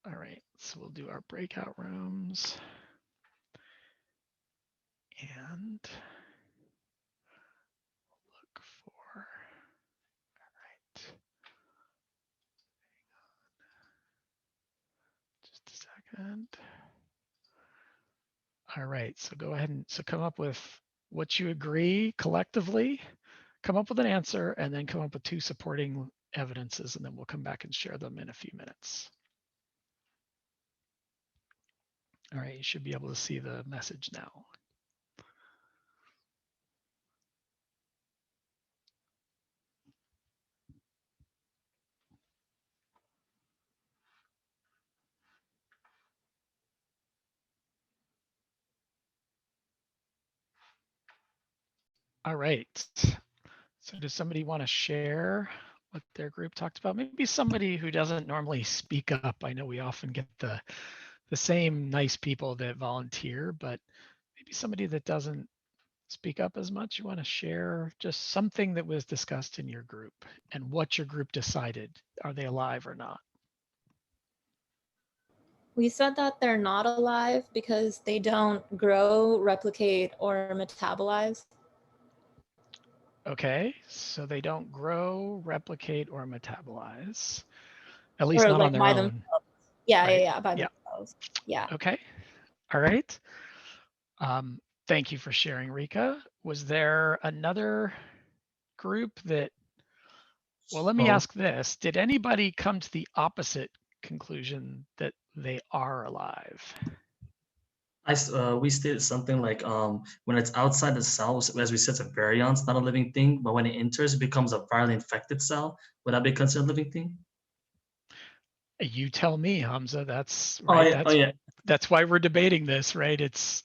All right, so we'll do our breakout rooms. And look for, all right. Just a second. All right, so go ahead and come up with what you agree collectively, come up with an answer, and then come up with 2 supporting evidences, and then we'll come back and share them in a few minutes. All right, you should be able to see the message now. All right, so does somebody want to share what their group talked about? Maybe somebody who doesn't normally speak up. I know we often get the same nice people that volunteer, but maybe somebody that doesn't speak up as much. You want to share just something that was discussed in your group and what your group decided. Are they alive or not? We said that they're not alive because they don't grow, replicate, or metabolize. Okay, so they don't grow, replicate, or metabolize, at least Or not like on their by own. themselves. Yeah, right? yeah, by themselves. Yeah. Okay, all right. Thank you for sharing, Rika. Was there another group that, well, let me ask this. Did anybody come to the opposite conclusion that they are alive? We stated something like when it's outside the cell, as we said, it's a virion, it's not a living thing, but when it enters, it becomes a virally infected cell. Would that be considered a living thing? You tell me, Hamza. That's right. Oh yeah. That's why we're debating this, right? It's,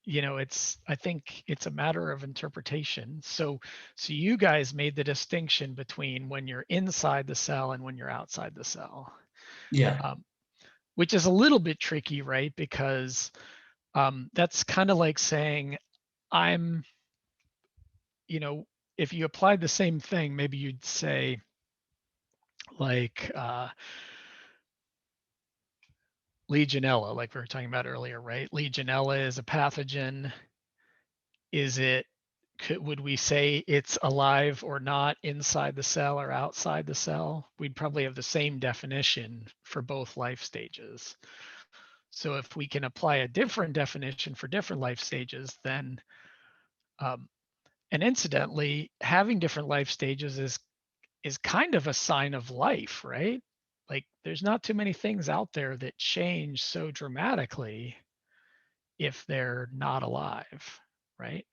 you know, I think it's a matter of interpretation. So you guys made the distinction between when you're inside the cell and when you're outside the cell. Yeah. Which is a little bit tricky, right? Because that's kind of like saying I'm, you know, if you applied the same thing, maybe you'd say like Legionella, like we were talking about earlier, right? Legionella is a pathogen. Would we say it's alive or not inside the cell or outside the cell? We'd probably have the same definition for both life stages. So if we can apply a different definition for different life stages, then And incidentally, having different life stages is kind of a sign of life, right? Like there's not too many things out there that change so dramatically if they're not alive, right?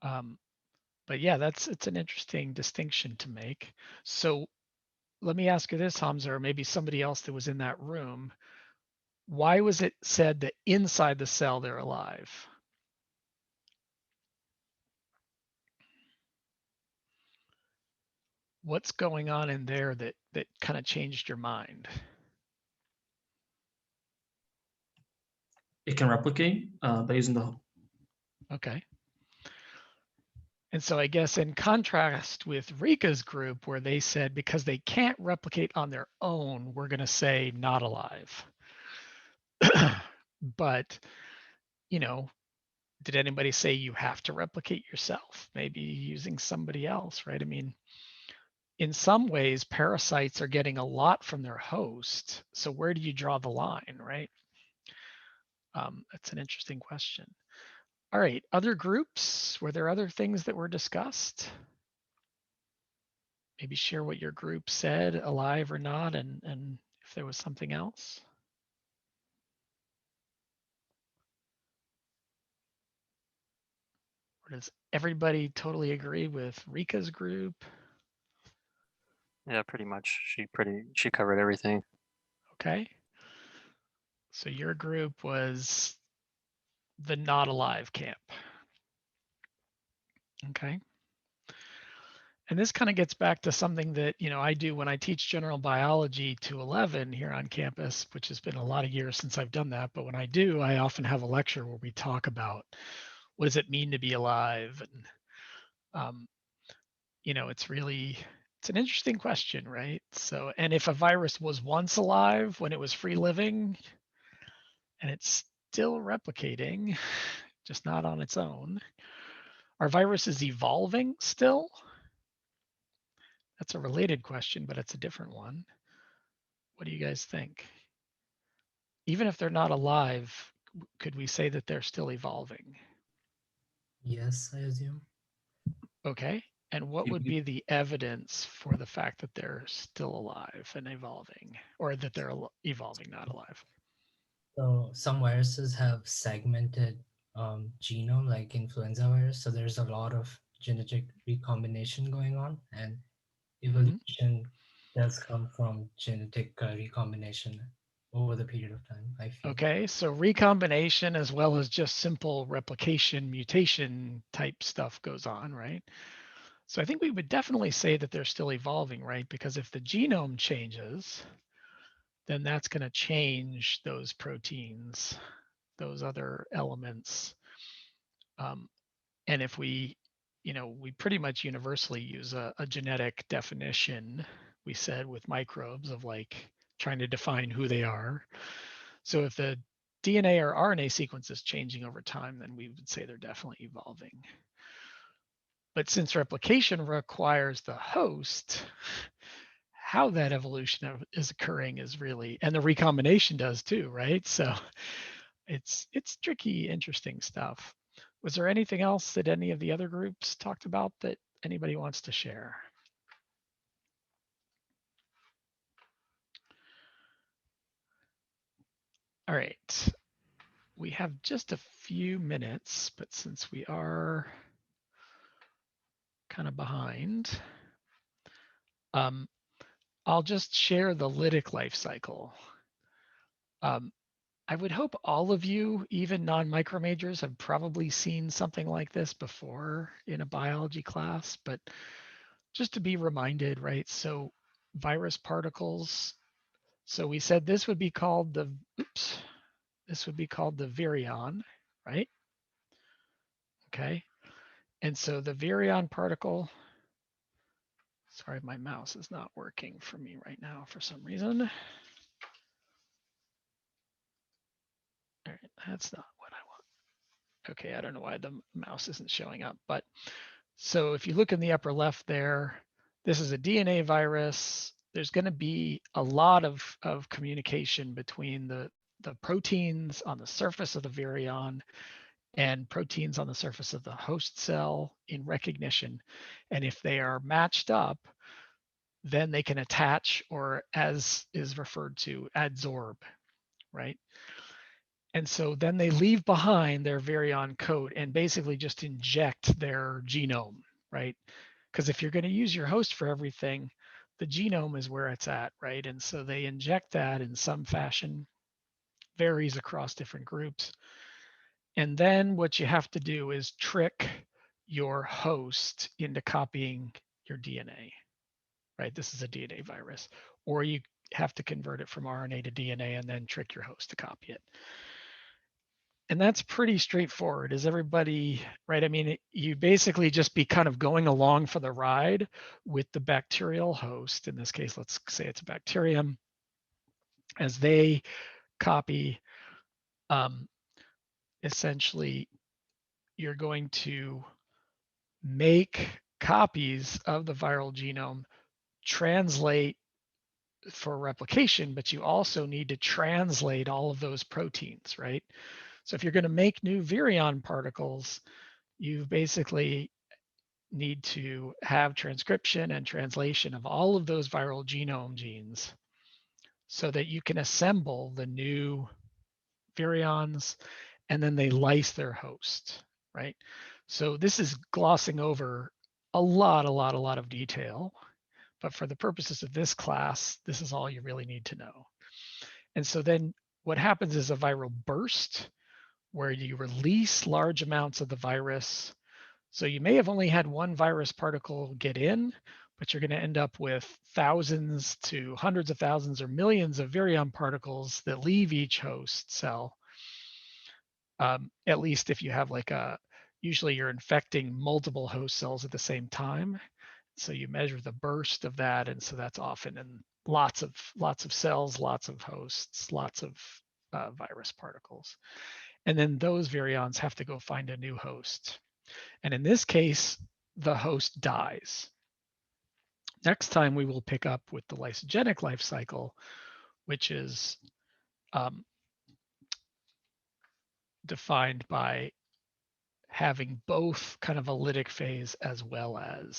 But yeah, it's an interesting distinction to make. So let me ask you this, Hamza, or maybe somebody else that was in that room. Why was it said that inside the cell they're alive? What's going on in there that kind of changed your mind? It can replicate by using the. Okay. And so I guess in contrast with Rika's group, where they said because they can't replicate on their own, we're going to say not alive. But, you know, did anybody say you have to replicate yourself? Maybe using somebody else, right? I mean, in some ways, parasites are getting a lot from their host. So where do you draw the line, right? That's an interesting question. All right, other groups, were there other things that were discussed? Maybe share what your group said, alive or not, and if there was something else. Or does everybody totally agree with Rika's group? Yeah, pretty much. She covered everything. Okay. So your group was the not alive camp. Okay. And this kind of gets back to something that, you know, I do when I teach general biology to 11 here on campus, which has been a lot of years since I've done that. But when I do, I often have a lecture where we talk about what does it mean to be alive? And, you know, it's an interesting question, right? So, and if a virus was once alive when it was free living and it's still replicating, just not on its own, are viruses evolving still? That's a related question, but it's a different one. What do you guys think? Even if they're not alive, could we say that they're still evolving? Yes, I assume. Okay. And what would be the evidence for the fact that they're still alive and evolving, or that they're evolving, not alive? So some viruses have segmented genome, like influenza virus. So there's a lot of genetic recombination going on, and evolution does come from genetic recombination over the period of time, I feel. Okay, so recombination as well as just simple replication, mutation type stuff goes on, right? So I think we would definitely say that they're still evolving, right? Because if the genome changes, then that's going to change those proteins, those other elements. And if we, you know, we pretty much universally use a genetic definition, we said with microbes, of like trying to define who they are. So if the DNA or RNA sequence is changing over time, then we would say they're definitely evolving. But since replication requires the host, how that evolution is occurring is really, and the recombination does too, right? So it's tricky, interesting stuff. Was there anything else that any of the other groups talked about that anybody wants to share? All right, we have just a few minutes, but since we are kind of behind, I'll just share the lytic life cycle. I would hope all of you, even non-micro majors, have probably seen something like this before in a biology class, but just to be reminded, right? So virus particles. So we said this would be called the, this would be called the virion, right? Okay. And so the virion particle, sorry, my mouse is not working for me right now for some reason. All right, that's not what I want. Okay, I don't know why the mouse isn't showing up, but so if you look in the upper left there, this is a DNA virus. There's going to be a lot of communication between the proteins on the surface of the virion and proteins on the surface of the host cell in recognition. And if they are matched up, then they can attach, or as is referred to, adsorb, right? And so then they leave behind their virion coat and basically just inject their genome, right? Because if you're going to use your host for everything, the genome is where it's at, right? And so they inject that in some fashion, varies across different groups. And then what you have to do is trick your host into copying your DNA, right? This is a DNA virus, or you have to convert it from RNA to DNA and then trick your host to copy it. And that's pretty straightforward. Is everybody right? I mean, you basically just be kind of going along for the ride with the bacterial host. In this case, let's say it's a bacterium. As they copy, essentially, you're going to make copies of the viral genome, translate for replication, but you also need to translate all of those proteins, right? So if you're going to make new virion particles, you basically need to have transcription and translation of all of those viral genome genes so that you can assemble the new virions, and then they lyse their host, right? So this is glossing over a lot of detail, but for the purposes of this class, this is all you really need to know. And so then what happens is a viral burst where you release large amounts of the virus. So you may have only had one virus particle get in, but you're going to end up with thousands to hundreds of thousands or millions of virion particles that leave each host cell. At least if you have like usually you're infecting multiple host cells at the same time. So you measure the burst of that. And so that's often in lots of cells, lots of hosts, lots of virus particles. And then those virions have to go find a new host. And in this case, the host dies. Next time we will pick up with the lysogenic life cycle, which is defined by having both kind of a lytic phase as well as